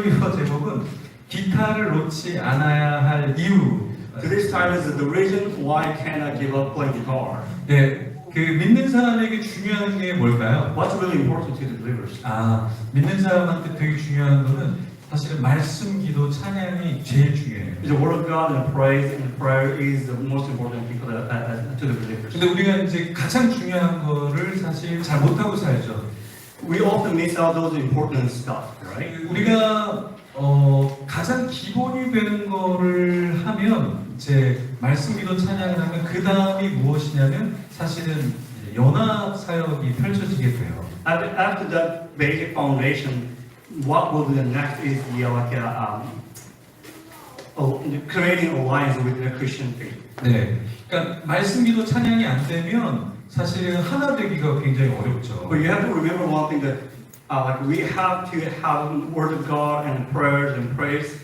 설교 제목은 기타를 놓지 않아야 할 이유. Today's title is the reason why can I give up playing guitar. 네, 그 믿는 사람에게 중요한 게 뭘까요? What's really important to the believers? 믿는 사람한테 되게 중요한 거는 사실은 말씀, 기도, 찬양이 제일 중요해요. The word of God and prayer is the most important thing to the believers. 근데 우리가 이제 가장 중요한 거를 사실 잘 못하고 살죠. We often miss out those important stuff, right? 우리가 가장 기본이 되는 거를 하면 이제 말씀, 기도, 찬양을 하면 그 다음이 무엇이냐면 사실은 연합 사역이 펼쳐지게 돼요. After that basic foundation, what will be the next is creating alliance with the Christian faith. 네, 그러니까 말씀, 기도, 찬양이 안 되면 사실은 하나 되기가 굉장히 어렵죠. But you have to remember one thing that we have to have word of God and prayers and praise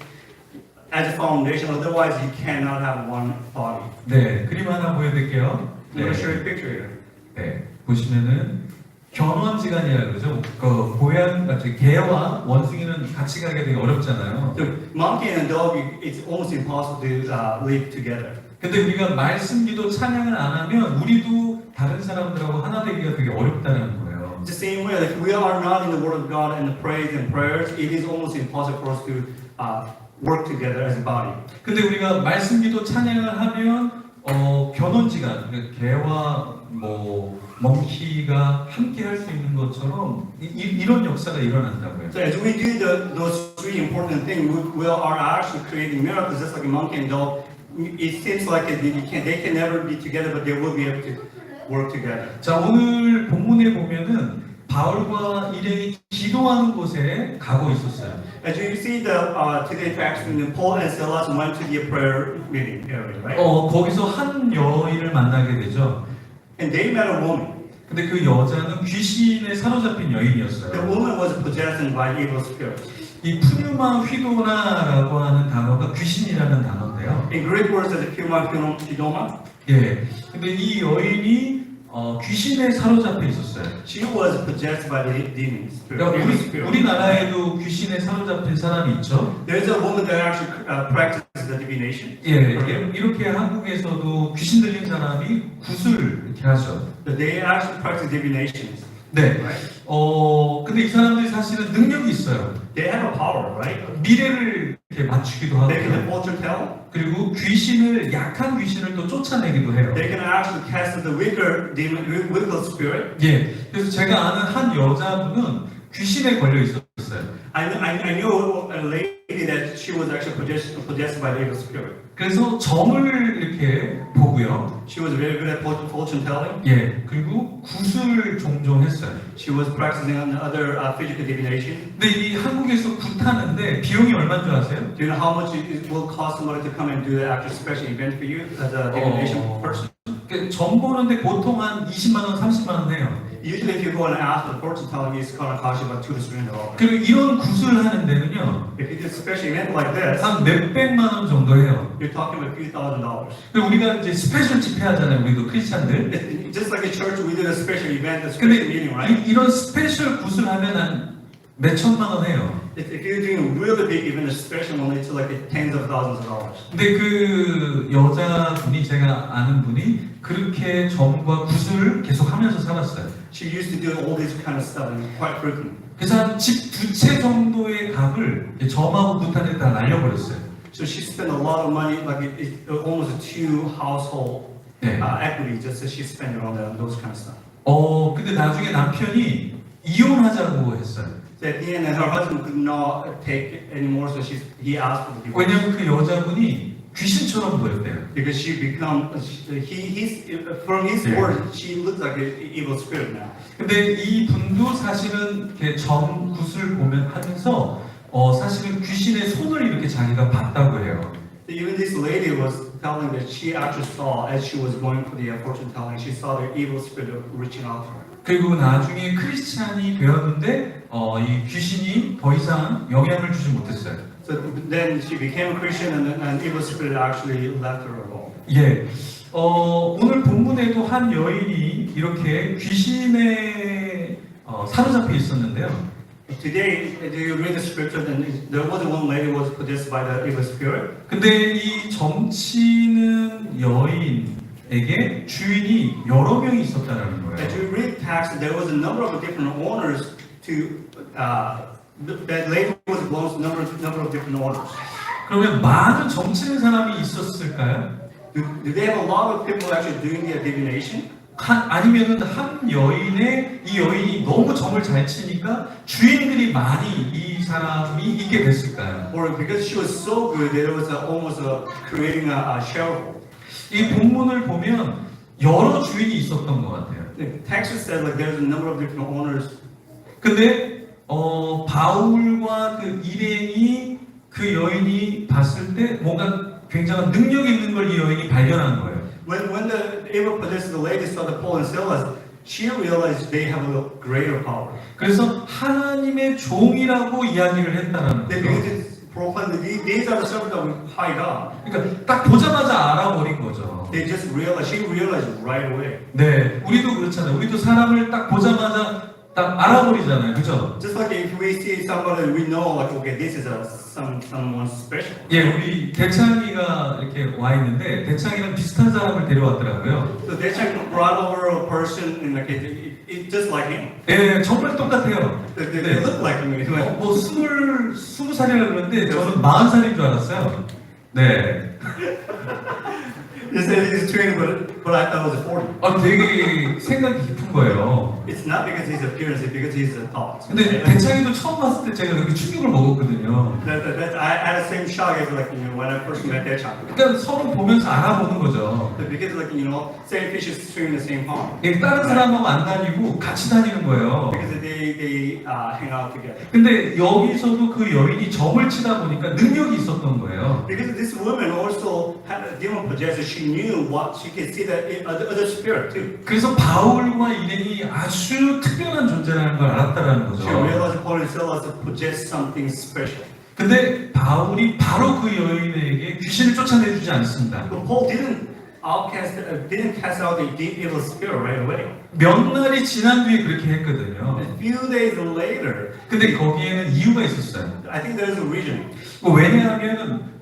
as a foundation. Otherwise, you cannot have one body. 네, 그림 하나 보여드릴게요. I'm going to show you a picture here. 네, 보시면은 견원지간이라고 그러죠. 그 고양 같은 개와 원숭이는 같이 가기가 되게 어렵잖아요. The monkey and dog, it's almost impossible to live together. 근데 우리가 말씀, 기도, 찬양을 안 하면 우리도 다른 사람들하고 하나 되기가 되게 어렵다는 거예요. The same way, if we are not in the Word of God and the praise and prayers, it is almost impossible for us to work together as a body. 근데 우리가 말씀, 기도, 찬양을 하면 견원지간, 그러니까 개와 멍키가 함께 할 수 있는 것처럼 이런 역사가 일어난다고요. So as we do those three important things, we are actually creating miracles, just like a monkey and dog. It seems like they can never be together, but they will be able to work together. 자, 오늘 본문에 보면은 바울과 일행이 기도하는 곳에 가고 있었어요. As you see today's text, Paul and Silas went to the prayer meeting area, right? 거기서 한 여인을 만나게 되죠. And they met a woman. 근데 그 여자는 귀신에 사로잡힌 The 여인이었어요. woman was possessed by evil spirits. 이 푸뉴마 휘도나라고 하는 단어가 귀신이라는 단어인데요. In Greek words, as pneuma, pneuma. 예. 근데 이 여인이 귀신에 사로잡혀 있었어요. She was possessed by the demons. 그러니까 우리나라에도 귀신에 사로잡힌 사람이 있죠. There's a woman that actually practices the divination. 예, 이렇게 한국에서도 귀신 들린 사람이 굿을 이렇게 하죠. They actually practice divinations. 네. Right? 근데 이 사람들이 사실은 능력이 있어요. They have a power, right? 미래를 이렇게 맞추기도 하고, They can fortune tell. 그리고 귀신을 약한 귀신을 또 쫓아내기도 해요. They can actually cast the weaker demon, weaker spirit. 예. 그래서 제가 아는 한 여자분은 귀신에 걸려 있었어요. I know a lady that she was actually possessed by the evil spirit. 그래서 점을 이렇게 보고요. She was very good at fortune telling. 예. 그리고 굿을 종종 했어요. She was practicing on other physical divination. 근데 이 한국에서 굿하는데 비용이 얼마인 줄 아세요? Do you know how much it will cost somebody to come and do the actual special event for you as a divination person? 점 보는데 보통 한 20만 원, 30만 원 해요. Usually, if you go and ask for fortune telling, it's going to cost you about $2 to $3. 그리고 이런 굿을 하는 데는요, If you do a special event like this, 한 몇백만 원 정도 해요. you're talking about a few $1,000s. 그리고 우리가 이제 스페셜 집회 하잖아요, 우리도 크리스찬들. Just like a church, we did a special event, a special meeting, right? 이런 스페셜 굿을 하면 한 몇천만 원 해요. If you're doing a really big event, a special one, it's like tens of thousands of dollars. 근데 그 여자분이, 제가 아는 분이 그렇게 점과 굿을 계속 하면서 살았어요. She used to do all this kind of stuff and quite frequently. 그래서 한 집 두 채 정도의 값을 점하고 굿한테 다 날려버렸어요. So she spent a lot of money, like almost a 2 household 네. equity, just as she spent it on those kind of stuff. 근데 나중에 남편이 이혼하자고 했어요. So at the end, her husband could not take anymore, so he asked for the divorce. 왜냐면 그 여자분이 귀신처럼 보였대요. Because from his Yeah. word, she looks like an evil spirit now. 근데 이 분도 사실은 이렇게 점 굿을 보면 하면서 사실은 귀신의 손을 이렇게 자기가 봤다고 해요. So even this lady was telling that she actually saw, as she was going for the fortune telling, she saw the evil spirit reaching out to her. 그리고 나중에 크리스찬이 되었는데 이 귀신이 더 이상 영향을 주지 못했어요. So then she became a Christian, and evil spirit actually left her alone. 예. 오늘 본문에도 한 여인이 이렇게 귀신에 사로잡혀 있었는데요. Today, do you read the scripture? And there was one lady who was possessed by the evil spirit. 근데 이 점치는 여인에게 주인이 여러 명이 있었다는 거예요. As you read text, there was a number of different owners to that lady was belongs to number of different owners. 그러면 많은 점치는 사람이 있었을까요? Do they have a lot of people actually doing the divination? 아니면은 한 여인의 이 여인이 너무 점을 잘 치니까 주인들이 많이 이 사람이 있게 됐을까요? Or because she was so good, there was almost creating a sharehold. 이 본문을 보면 여러 주인이 있었던 것 같아요. The text says like there's a number of different owners. 근데 바울과 그 일행이 그 여인이 봤을 때 뭔가 굉장한 능력 있는 걸 이 여인이 발견한 거예요. When the evil possessed lady saw the Paul and Silas, she realized they have a greater power. 그래서 하나님의 종이라고 이야기를 했다라는 They 거죠. began to proclaim that these are the servants of high God. 그러니까 딱 보자마자 알아버린 거죠. They just realized, she realized right away. 네, 우리도 그렇잖아요. 우리도 사람을 딱 보자마자 딱 알아버리잖아요, 그죠? Just like if we see somebody, we know like okay, this is someone special. 예, 우리 대창이가 이렇게 와 있는데 대창이랑 비슷한 사람을 데려왔더라고요. So they check brought over a person and like it's just like him. 예, 정말 똑같아요. They look like him. 뭐 스무 살이라 그러는데 저는 40살인 줄 알았어요. 네. They said he's 20, but I thought it was 40. 되게 생각이 깊은 거예요. It's not because his appearance, it's because his thoughts. 근데 대창이도 처음 봤을 때 제가 그렇게 충격을 먹었거든요. I had the same shock as like when I first met their child. 그러니까 서로 보면서 알아보는 거죠. Because like same fish is swimming in the same pond. 예, 다른 사람하고 안 다니고 같이 다니는 거예요. Because they hang out together. 근데 여기서도 그 여인이 점을 치다 보니까 능력이 있었던 거예요. Because this woman also had a demon possessed. She knew what she could see that other spirit too. 그래서 바울과 일행이 아주 특별한 존재라는 걸 알았다라는 She 거죠. realized Paul and Silas possessed something special. 근데 바울이 바로 그 여인에게 귀신을 쫓아내주지 않습니다. But Paul didn't cast out the deep evil spirit right away. 몇 날이 지난 뒤에 그렇게 했거든요. A few days later, 근데 거기에는 이유가 있었어요. I think there is a reason. 왜냐하면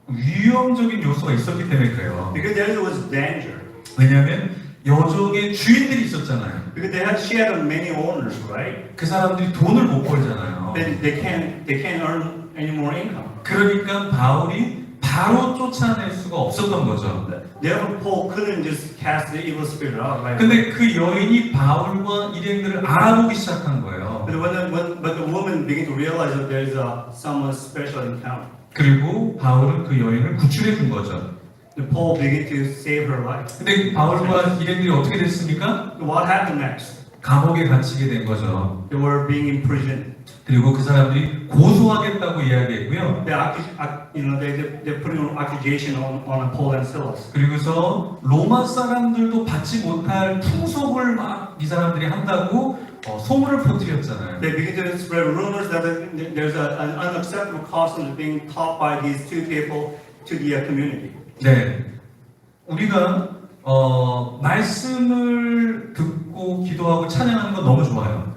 위험적인 요소가 있었기 때문에 그래요. Because there was danger. 왜냐하면 여종의 주인들이 있었잖아요. Because she had many owners, right? 그 사람들이 돈을 못 벌잖아요. Then they can't earn any more income. 그러니까 바울이 바로 쫓아낼 수가 없었던 거죠. Therefore, Paul couldn't just cast the evil spirit out, right? 근데 그 여인이 바울과 일행들을 알아보기 시작한 거예요. But the woman began to realize that there is someone special in town. 그리고 바울은 그 여인을 구출해 준 거죠. And Paul began to save her life. 근데 바울과 일행들이 어떻게 됐습니까? What happened next? 감옥에 갇히게 된 거죠. They were being imprisoned. 그리고 그 사람들이 고소하겠다고 이야기했고요. They're putting an accusation on Paul and Silas. 그리고서 로마 사람들도 받지 못할 풍속을 막 이 사람들이 한다고 소문을 퍼뜨렸잖아요. They begin to spread rumors that there's an unacceptable custom being taught by these two people to the community. 네, 우리가 말씀을 듣고 기도하고 찬양하는 건 너무 좋아요.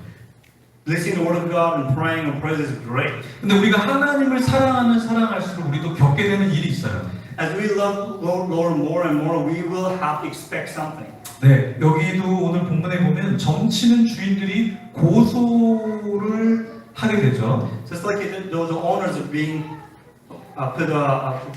Listening to the word of God and praying and praise is great. 근데 우리가 하나님을 사랑할수록 우리도 겪게 되는 일이 있어요. As we love Lord more and more, we will have to expect something. 네, 여기도 오늘 본문에 보면 점치는 주인들이 고소를 하게 되죠. Just like those owners are being put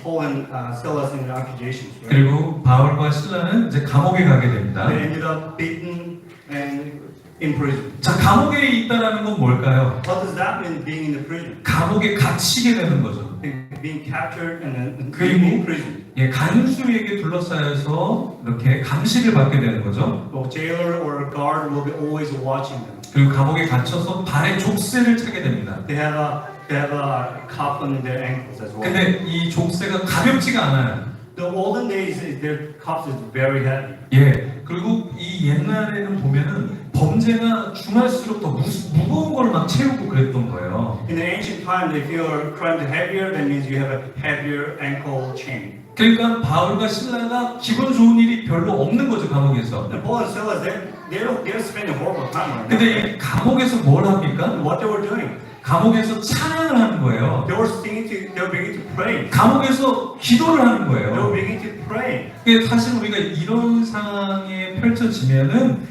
Paul and Silas in accusations. Right? 그리고 바울과 실라는 이제 감옥에 가게 됩니다. They ended up beaten and in prison. 자, 감옥에 있다라는 건 뭘까요? What does that mean, being in the prison? 감옥에 갇히게 되는 거죠. Being captured and then 그리고 being in prison. 예, 간수에게 둘러싸여서 이렇게 감시를 받게 되는 거죠. So jailer or guard will be always watching them. 그리고 감옥에 갇혀서 발에 족쇄를 차게 됩니다. They have a cuff on their ankles as well. 근데 이 족쇄가 가볍지가 않아요. The olden days, their cuffs is very heavy. 예, 그리고 이 옛날에는 보면은 범죄가 중할수록 더 무거운 걸 막 채우고 그랬던 거예요. In the ancient time, if your crime is heavier, that means you have a heavier ankle chain. 그러니까 바울과 신라가 기분 좋은 일이 별로 없는 거죠, 감옥에서. And Paul and Silas, they're spending a horrible time right now. 근데 이 감옥에서 뭘 합니까? What they were doing? 감옥에서 찬양을 하는 거예요. They were beginning to pray. 감옥에서 기도를 하는 They were 거예요. beginning to pray. 이게 사실 우리가 이런 상황에 펼쳐지면은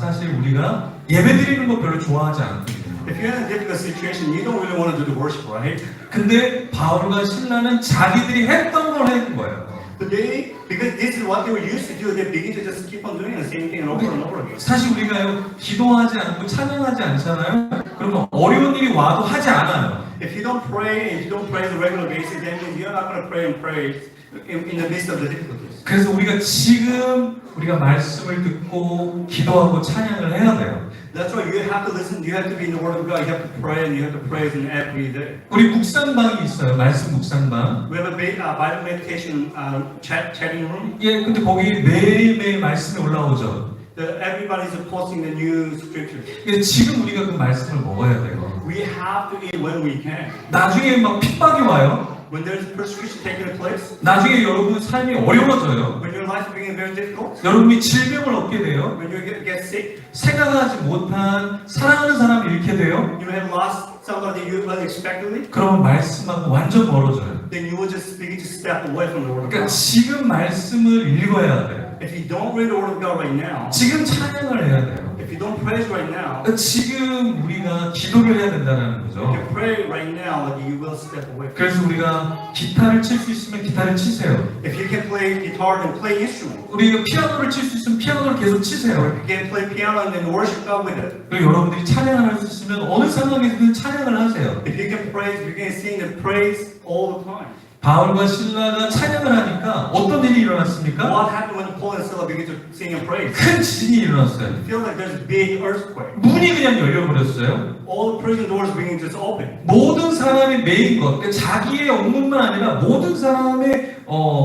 사실 우리가 예배드리는 거 별로 좋아하지 않거든요. If you're in a difficult situation, you don't really want to do the worship, right? 근데 바울과 신라는 자기들이 했던 걸 하는 거예요. But because this is what they were used to do, they begin to just keep on doing the same thing over and over again. 사실 우리가요, 기도하지 않고 찬양하지 않잖아요. 그러면 어려운 일이 와도 하지 않아요. If you don't pray, if you don't pray on a regular basis, then you're not going to pray and pray in the midst of the difficulties. 그래서 우리가 지금 우리가 말씀을 듣고 기도하고 찬양을 해야 돼요. That's why you have to listen. You have to be in the Word of God. You have to pray and you have to praise Him every day. 우리 묵상방이 있어요. 말씀 묵상방. We have a Bible meditation chatting room. 예, 근데 거기 매일매일 말씀이 올라오죠. Everybody's posting the new scriptures. 예, 지금 우리가 그 말씀을 먹어야 돼요. We have to eat when we can. 나중에 막 핍박이 와요. When there's persecution taking place, 나중에 여러분 삶이 어려워져요. when your life is becoming very difficult, 여러분이 질병을 얻게 돼요. when you get sick, 생각하지 못한 사랑하는 사람을 잃게 돼요. you have lost somebody you unexpectedly, 그러면 말씀하고 완전 멀어져요. then you will just begin to step away from the Word of 그러니까 God. 지금 말씀을 읽어야 돼요. If you don't read the Word of God right now, 지금 찬양을 해야 돼요. if you don't praise right now, 그러니까 지금 우리가 기도를 해야 된다는 if 거죠. you pray right now, you will step away. 그래서 우리가 기타를 칠 수 있으면 기타를 치세요. If you can play guitar, then play instrument. 우리가 피아노를 칠 수 있으면 피아노를 계속 치세요. You can play piano and then worship God with it. 그리고 여러분들이 찬양을 할 수 있으면 어느 상황에서든 찬양을 하세요. If you can praise, you can sing and praise all the time. 바울과 신라가 찬양을 하니까 어떤 일이 일어났습니까? What happened when Paul and Silas began to sing and praise? 큰 지진이 일어났어요. I feel like there's a big earthquake. 문이 그냥 열려버렸어요. All the prison doors began to just open. 모든 사람이 매인 것, 그러니까 자기의 업무만 아니라 모든 사람의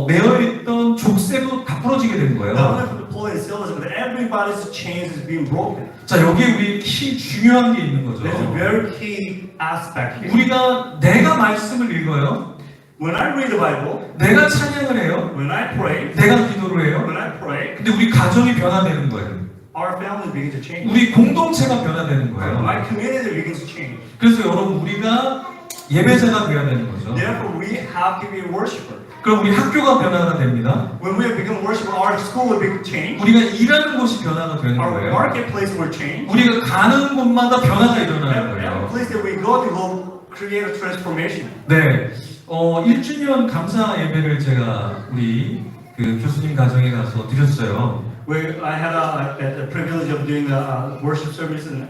매어있던 족쇄도 다 부러지게 된 Not 거예요. only for the Paul and Silas, but everybody's chains is being broken. 자, 여기에 우리 키 중요한 게 있는 거죠. There's a very key aspect here. 우리가 내가 말씀을 읽어요. When I read the Bible, 내가 찬양을 해요. when I pray, 내가 기도를 해요. when I pray, 근데 우리 가정이 변화되는 거예요. our families begin to change. 우리 공동체가 변화되는 거예요. My community begins to change. 그래서 여러분 우리가 예배자가 되어야 되는 거죠. Therefore, we have to be a worshiper. 그럼 우리 학교가 변화가 됩니다. When we become worshiper, our school will be changed. 우리가 일하는 곳이 변화가 되는 Our 거예요. marketplace will change. 우리가 가는 곳마다 변화가 일어나는 Every 거예요. place that we go to will create a transformation. 네, 1주년 감사 예배를 제가 우리 그 교수님 가정에 가서 드렸어요. Where I had the privilege of doing the worship service and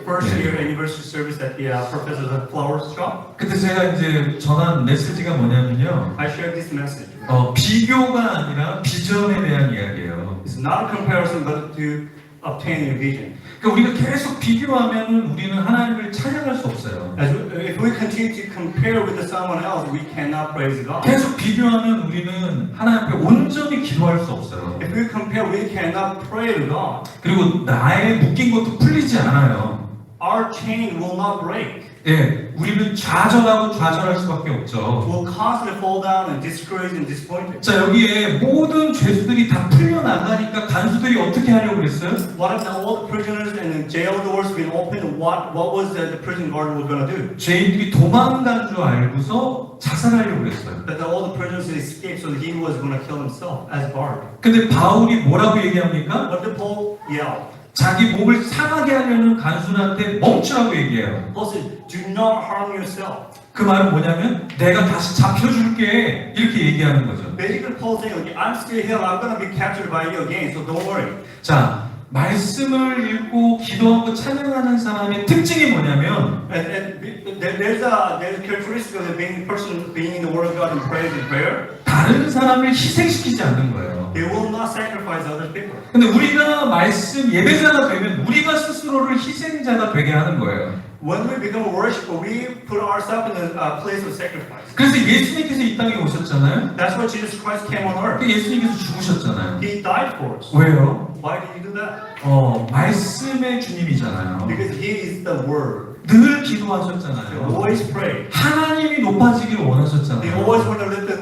first year anniversary service at the Professor Flowers shop. 그때 제가 이제 전한 메시지가 뭐냐면요. I shared this message. 비교가 아니라 비전에 대한 이야기예요. It's not a comparison, but to obtain a vision. 그러니까 우리가 계속 비교하면 우리는 하나님을 찬양할 수 없어요. If we continue to compare with someone else, we cannot praise God. 계속 비교하면 우리는 하나님 앞에 온전히 기도할 수 없어요. If we compare, we cannot pray to God. 그리고 나의 묶인 것도 풀리지 않아요. Our chain will not break. 예, 우리는 좌절하고 좌절할 수밖에 없죠. We'll constantly fall down and discouraged and disappointed. 자, 여기에 모든 죄수들이 다 풀려나가니까 간수들이 어떻게 하려고 그랬어요? What if now all the prisoners and the jail doors been opened? What was the prison guard was going to do? 죄인들이 도망간 줄 알고서 자살하려고 그랬어요. That all the prisoners escaped, so he was going to kill himself as guard. 근데 바울이 뭐라고 얘기합니까? What did Paul yell? 자기 몸을 상하게 하려는 간수한테 멈추라고 얘기해요. Paul said, "Do not harm yourself." 그 말은 뭐냐면 내가 다시 잡혀줄게 이렇게 얘기하는 거죠. Basically, Paul saying, "I'm still here. I'm going to be captured by you again, so don't worry." 자, 말씀을 읽고 기도하고 찬양하는 사람의 특징이 뭐냐면 There's a characteristic of the person being in the Word of God and praise and prayer. 다른 사람을 희생시키지 않는 거예요. They will not sacrifice other people. 근데 우리가 말씀 예배자가 되면 우리가 스스로를 희생자가 되게 하는 거예요. When we become a worshiper, we put ourselves in a place of sacrifice. 그래서 예수님께서 이 땅에 오셨잖아요. That's why Jesus Christ came on earth. 예수님께서 죽으셨잖아요. He died for us. 왜요? Why did he do that? 말씀의 주님이잖아요. Because he is the Word. 늘 They 기도하셨잖아요. always pray. 하나님이 높아지기를 They 원하셨잖아요. always want to lift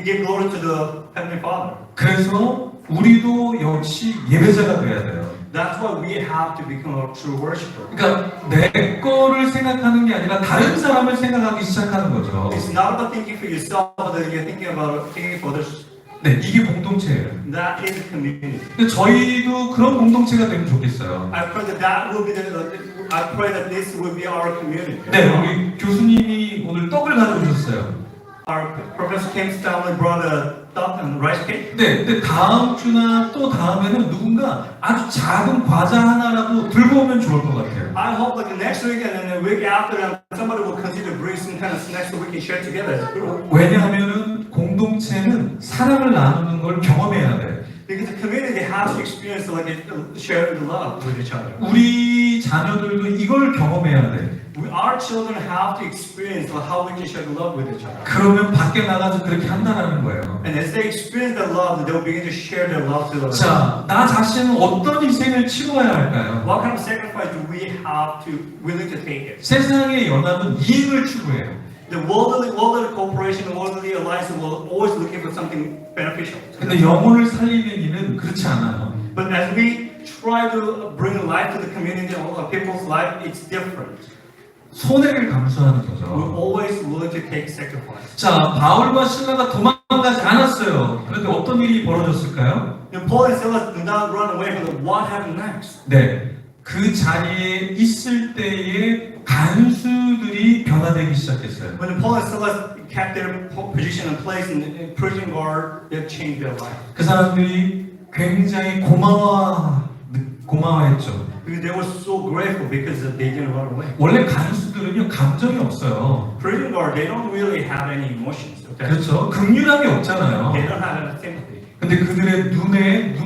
give glory to the Heavenly Father. 그래서 우리도 역시 예배자가 돼야 돼요. That's why we have to become a true worshiper. 그러니까 내 거를 생각하는 게 아니라 다른 사람을 생각하기 시작하는 거죠. It's not about thinking for yourself, but you're thinking for others. 네, 이게 공동체예요. That is a community. 근데 저희도 그런 공동체가 되면 좋겠어요. I pray that this will be our community. 네, 우리 교수님이 오늘 떡을 가져오셨어요. Our professor came down and brought a duck and rice cake. 네, 근데 다음 주나 또 다음에는 누군가 아주 작은 과자 하나라도 들고 오면 좋을 것 같아요. I hope like next week and then the week after somebody will continue to bring some kind of snacks so we can share together as a group. 왜냐하면은 공동체는 사랑을 나누는 걸 경험해야 돼. Because the community has to experience like sharing the love with each other. 우리 자녀들도 이걸 경험해야 돼. Our children have to experience how we can share the love with each other. 그러면 밖에 나가서 그렇게 한다는 거예요. And as they experience the love, they will begin to share their love to others. 자, 나 자신은 어떤 희생을 치러야 할까요? What kind of sacrifice do we have to willing to take it? 세상의 연합은 이익을 추구해요. The worldly cooperation, the worldly alliance will always looking for something beneficial. 근데 영혼을 살리는 일은 그렇지 않아요. But as we try to bring life to the community or people's life, it's different. 손해를 감수하는 We're 거죠. always willing to take sacrifice. 자, 바울과 신라가 도망가지 않았어요. 그런데 어떤 일이 벌어졌을까요? Paul and Silas did not run away, but what happened next? 네, 그 자리에 있을 때에 간수들이 변화되기 시작했어요. When Paul and Silas kept their position and place in the prison guard, they changed their life. 그 사람들이 굉장히 고마워했죠. Because they were so grateful because they didn't run away. 원래 간수들은요 감정이 없어요. Prison guard, they don't really have any emotions. Okay? 그렇죠. 극률함이 없잖아요. They don't have any sympathy. 근데 그들의 눈에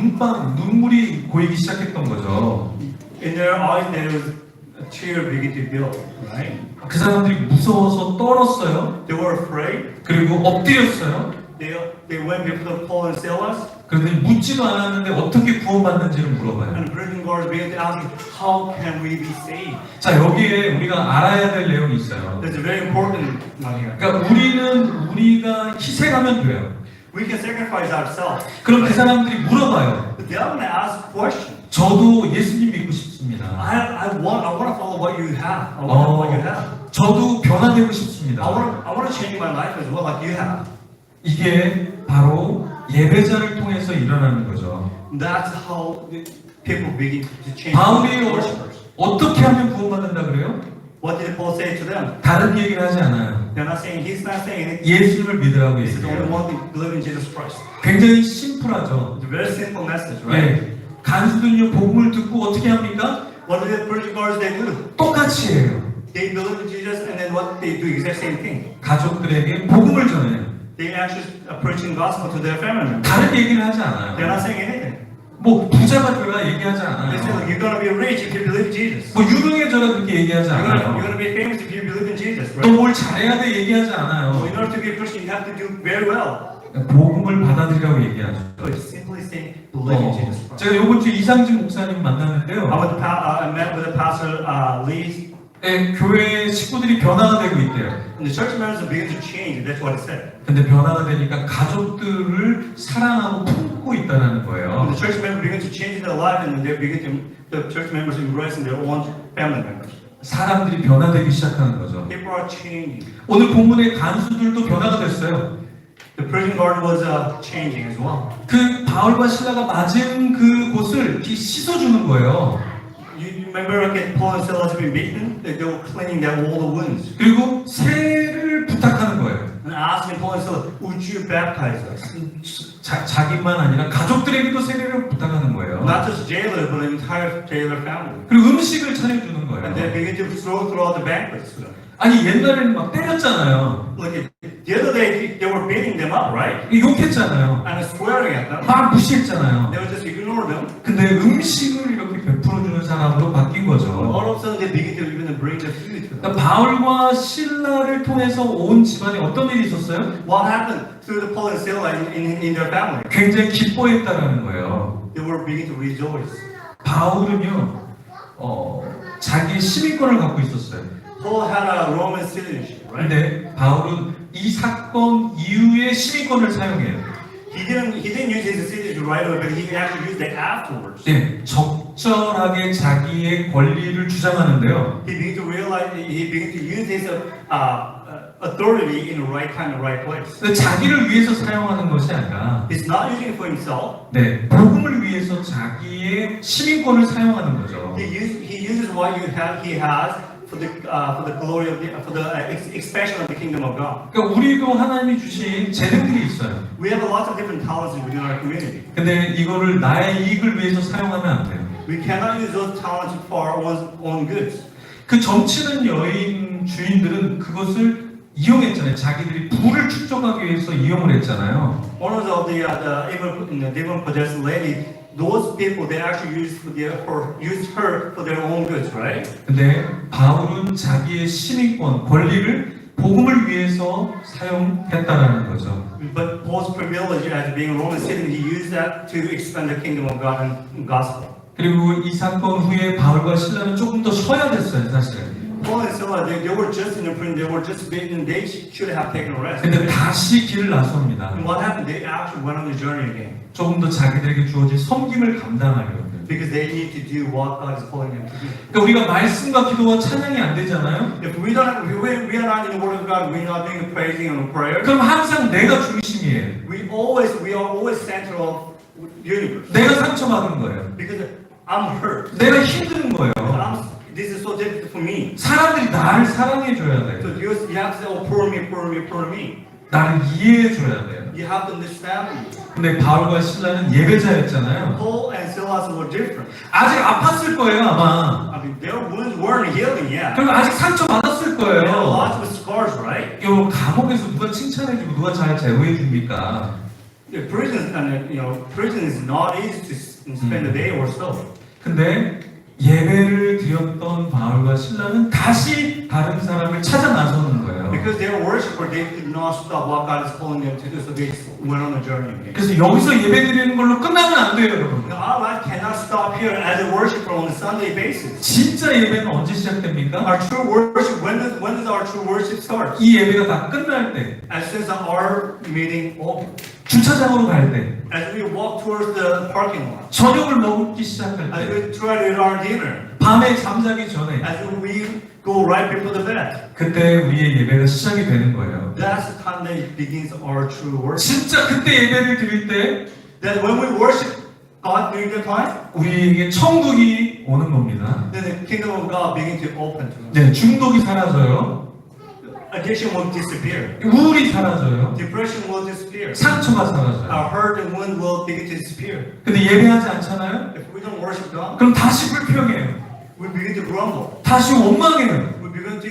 눈물이 고이기 시작했던 거죠. In their eyes, there was a tear begin to build. Right? 그 사람들이 무서워서 떨었어요. They were afraid. 그리고 엎드렸어요. They went before Paul and Silas. 그런데 묻지도 않았는데 어떻게 구원받는지를 물어봐요. And the prison guards began to ask, how can we be saved? 자, 여기에 우리가 알아야 될 내용이 있어요. That's a very important one here. 그러니까 우리가 희생하면 돼요. We can sacrifice ourselves. 그럼 그 사람들이 물어봐요. But they're going to ask questions. 저도 예수님 믿고 싶습니다. I want to follow what you have. I want what you have. 저도 변화되고 싶습니다. I want to change my life as well, like you have. 이게 바로 예배자를 통해서 일어나는 거죠. That's how the people begin to change. 바울이 worshipers. 어떻게 하면 구원받는다 그래요? What did Paul say to them? 다른 얘기를 하지 않아요. They're not saying he's not saying it. 예수님을 믿으라고 He's the only 얘기해요. one to believe in Jesus Christ. 굉장히 심플하죠. It's a very simple message, right? 네. 간수들은요 복음을 듣고 어떻게 합니까? What do the prison guards they do? 똑같이 해요. They believe in Jesus, and then what they do exact same thing. 가족들에게 복음을 전해요. They actually are preaching gospel to their family members. 다른 얘기를 하지 They're 않아요. not saying anything. 뭐 부자가 되라 얘기하지 They say, 않아요. you're gonna be rich if you believe in Jesus. 뭐 유명해져라 그렇게 얘기하지 You're 않아요. gonna be famous if you believe in Jesus, 또 right? 뭘 잘해야 돼 얘기하지 So 않아요. in order to be a Christian, you have to do very well. 복음을 받아들이라고 얘기하죠. So it's simply saying, believe in Jesus Christ. 제가 요번 주 이상진 목사님 만났는데요. I met with the pastor Lee, 네, 교회 식구들이 변화가 되고 있대요. and the church members are beginning to change. That's what he said. 근데 변화가 되니까 가족들을 사랑하고 품고 있다는 When 거예요. the church members begin to change their life, and they begin to, the church members embracing their own family members. 사람들이 변화되기 시작하는 거죠. People are changing. 오늘 본문의 간수들도 변화가 됐어요. The prison guard was changing as well. 그 바울과 신라가 맞은 그 곳을 이렇게 씻어주는 거예요. You remember like Paul and Silas had been beaten? They were cleaning their all the wounds. 그리고 세를 부탁하는 거예요. And asking Paul and Silas, would you baptize us? 자기만 아니라 가족들에게도 세례를 부탁하는 거예요. Not just jailer, but the entire jailer family. 그리고 음식을 차려주는 And they 거예요. begin to throw throughout the banquets to them. 아니 옛날에는 막 때렸잖아요. Look, the other day they were beating them up, right? 욕했잖아요. And swearing at them. 막 무시했잖아요. They would just ignore them. 근데 음식을 이렇게 베풀어주는 사람으로 바뀐 거죠. All of a sudden they begin to even bring the food to them. 그러니까 바울과 신라를 통해서 온 집안에 어떤 일이 있었어요? What happened through the Paul and Silas in their family? 굉장히 기뻐했다라는 거예요. They were beginning to rejoice. 바울은요, 자기 시민권을 갖고 있었어요. Paul had a Roman citizenship, right? 근데 바울은 이 사건 이후에 시민권을 사용해요. He didn't use his citizenship right away, but he actually used it afterwards. 네, 적절하게 자기의 권리를 주장하는데요. He began to realize, he began to use his authority in the right time and right place. 자기를 위해서 사용하는 것이 아니라 He's not using it for himself. 네, 복음을 위해서 자기의 시민권을 사용하는 거죠. He uses what he has for the glory of expansion of the kingdom of God. 그러니까 우리도 하나님이 주신 재능들이 있어요. We have a lot of different talents within our community. 근데 이거를 나의 이익을 위해서 사용하면 안 돼요. We cannot use those talents for our own goods. 그 점치는 여인 주인들은 그것을 이용했잖아요. 자기들이 부를 축적하기 위해서 이용을 했잖아요. Owners of the demon possessed lady, those people they actually used her for their own goods, right? 근데 바울은 자기의 시민권, 권리를 복음을 위해서 사용했다라는 거죠. But Paul's privilege as being a Roman citizen, he used that to expand the kingdom of God and gospel. 그리고 이 사건 후에 바울과 신라는 조금 더 쉬어야 됐어요, 사실은. Paul and Silas, they were just in the prison, they were just beaten, they should have taken a rest. 근데 다시 길을 나섭니다. And what happened? They actually went on the journey again. 조금 더 자기들에게 주어진 섬김을 감당하려고. Because they need to do what God is calling them to do. 그러니까 우리가 말씀과 기도와 찬양이 안 되잖아요. If we are not in the Word of God, we're not doing the praising and the prayer. 그럼 항상 내가 중심이에요. We are always center of the universe. 내가 상처받은 거예요. Because I'm hurt. 내가 힘든 거예요. This is so difficult for me. 사람들이 나를 사랑해줘야 돼요. So you have to say, oh, poor me, poor me, poor me. 나를 이해해줘야 돼요. You have to understand me. 근데 바울과 신라는 예배자였잖아요. Paul and Silas were different. 아직 아팠을 거예요, 아마. I mean, their wounds weren't healing yet. 그리고 아직 상처받았을 They had 거예요. lots of scars, right? 요 감옥에서 누가 칭찬해주고 누가 잘 제어해줍니까? The prison, prison is not easy to spend a day or so. 근데 예배를 드렸던 바울과 신라는 다시 다른 사람을 찾아 나서는 거예요. Because they were worshippers, they could not stop what God is calling them to do, so they went on a journey again. 그래서 여기서 예배 드리는 걸로 끝나면 안 돼요, 여러분. Now, our life cannot stop here as a worshiper on a Sunday basis. 진짜 예배는 언제 시작됩니까? Our true worship, when does our true worship start? 이 예배가 다 끝날 때, As soon as our meeting opens. 주차장으로 갈 때, As we walk towards the parking lot. 저녁을 먹기 시작할 As 때, we try to eat our dinner. 밤에 잠자기 전에, As we go right before the bed. 그때 우리의 예배가 시작이 되는 거예요. That's the time that begins our true worship. 진짜 그때 예배를 드릴 때 That when we worship God during the time, 우리에게 천국이 오는 겁니다. then the kingdom of God begins to open to us. 네, 중독이 사라져요. Addiction will disappear. 우울이 사라져요. Depression will disappear. 상처가 사라져요. Our hurt and wound will begin to disappear. 근데 예배하지 않잖아요? If we don't worship God, 그럼 다시 불평해요. we begin to grumble. 다시 원망해요. We begin to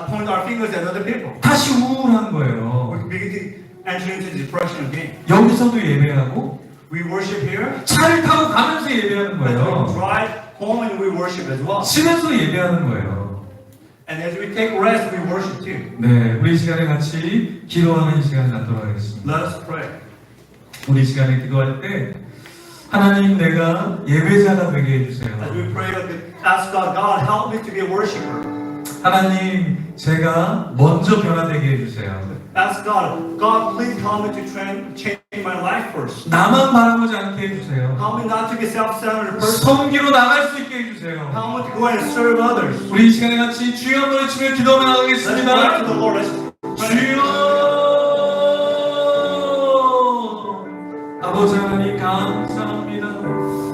point our fingers at other people. 다시 우울한 거예요. We begin to enter into depression again. 여기서도 예배하고 We worship here. 차를 타고 가면서 예배하는 As we 거예요. drive home and we worship as well. 집에서 예배하는 거예요. And as we take rest, we worship too. 네, 우리 시간에 같이 기도하는 시간 갖도록 하겠습니다. Let us pray. 우리 시간에 기도할 때 하나님 내가 예배자가 되게 해주세요. As we pray, ask God, God, help me to be a worshiper. 하나님 제가 먼저 변화되게 해주세요. Ask God, God, please help me to change my life first. 나만 바라보지 않게 해주세요. Help me not to be self-centered person. 섬기로 나갈 수 있게 해주세요. Help me to go and serve others. 우리 이 시간에 같이 주여 한번 외치며 기도하며 Let's 나가겠습니다. pray to the Lord. Let's pray. 주여 아버지 하나님 감사합니다.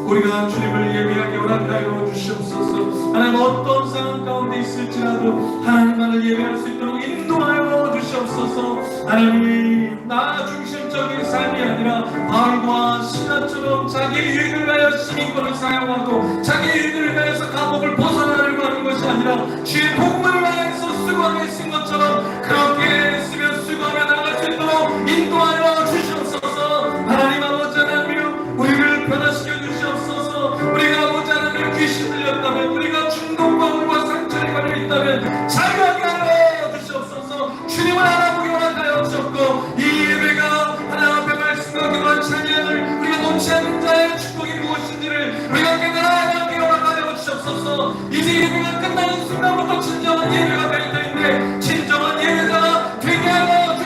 우리가 주님을 예배하게 허락하여 주시옵소서. 하나님 어떤 상황 가운데 있을지라도 하나님만을 예배할 수 있도록 인도하여 주시옵소서. 하나님 나 중심적인 삶이 아니라 바울과 신라처럼 자기 유익을 위하여 시민권을 사용하고 자기 유익을 위하여서 감옥을 벗어나려고 하는 것이 아니라 주의 복음을 위하여서 수고하게 쓴 것처럼 그렇게 쓰며 수고하며 나갈 수 있도록 인도하여 주시옵소서. 하나님 아버지 하나님 우리를 변화시켜 주시옵소서. 우리가 아버지 하나님 귀신 들렸다면 우리가 중독과 우울과 상처에 걸려 있다면 자유하게 하여 주시옵소서. 주님을 알아보게 허락하여 주셨고 이 예배가 하나님 앞에 말씀과 기도와 찬양을 우리가 놓지 않는 자의 축복이 무엇인지를 우리가 깨달아야 허락하여 주시옵소서. 이제 예배가 끝나는 순간부터 진정한 예배가 될 때인데 진정한 예배가 되게 하여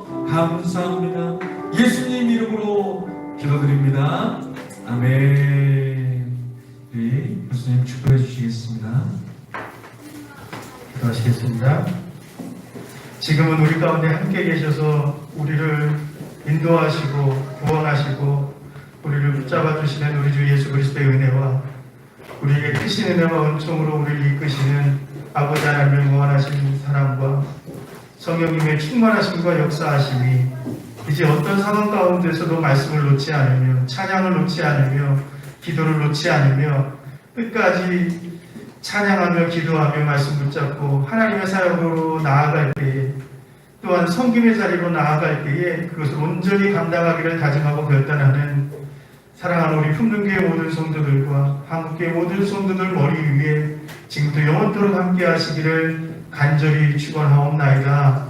감사합니다. 예수님 이름으로 기도드립니다. 아멘. 우리 교수님 축도해 주시겠습니다. 기도하시겠습니다. 지금은 우리 가운데 함께 계셔서 우리를 인도하시고 구원하시고 우리를 붙잡아 주시는 우리 주 예수 그리스도의 은혜와 우리에게 크신 은혜와 은총으로 우리를 이끄시는 아버지 하나님의 무한하신 사랑과 성령님의 충만하심과 역사하심이 이제 어떤 상황 가운데서도 말씀을 놓지 않으며 찬양을 놓지 않으며 기도를 놓지 않으며 끝까지 찬양하며 기도하며 말씀 붙잡고 하나님의 사역으로 나아갈 때에 또한 섬김의 자리로 나아갈 때에 그것을 온전히 감당하기를 다짐하고 결단하는 사랑하는 우리 품능교회 모든 성도들과 한국교회 모든 성도들 머리 위에 지금부터 영원토록 함께 하시기를 간절히 축원하옵나이다.